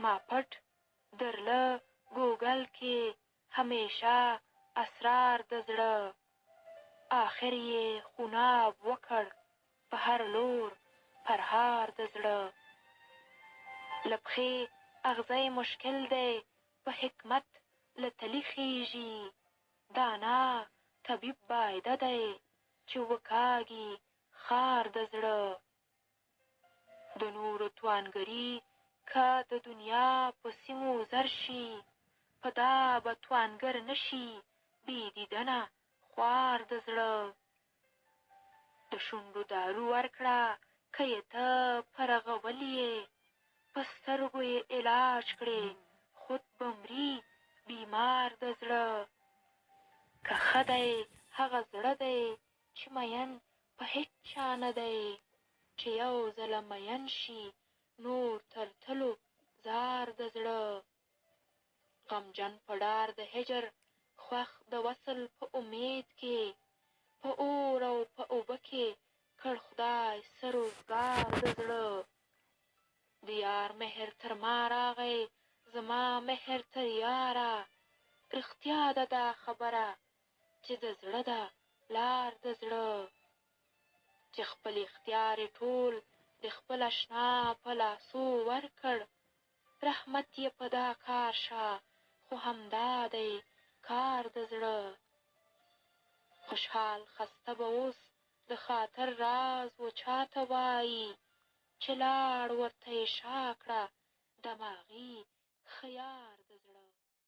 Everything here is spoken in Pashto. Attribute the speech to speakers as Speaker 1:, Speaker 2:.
Speaker 1: ما پټ درله ګوګل کې همیشه اسرار د زړه آخر یې خوناب وکړ په هر لور پرهار د زړه له پښې اغزی مشکل دی په حکمت له تلي خیژي دانا طبیب بایده دی چې وکاږي خار د زړه د نورو توانګري که د دنیا په سیمو زر شي په دا به توانګر نشي بې دیدنه خوار د زړه د شونډو دارو ورکړه که یې ته په رغول یې په سترګو یې علاج کړې خود به مري بیمار د زړه که ښه دی هغه زړه دی چې مین په هېڅ چا نه دی چې یو ځله مین شي نور تر تلو زار د زړه غمجن په ډار د هجر خوښ د وصل په امید کې په اور او په اوبه کې کړ خدای څه روزګار د زړه د یار مهر تر ما راغی زما مهر تر یاره رښتیا ده دا خبره چې د زړه ده لار د زړه چې خپل اختیار یې ټول د خپل اشنا په لاسو ورکړ رحمت یې په دا کار شه خو همدا دی کار د زړه خوشحال خسته به اوس د خاطر راز و چاته وایي چې لاړ ورته یې شا کړه دماغي خیار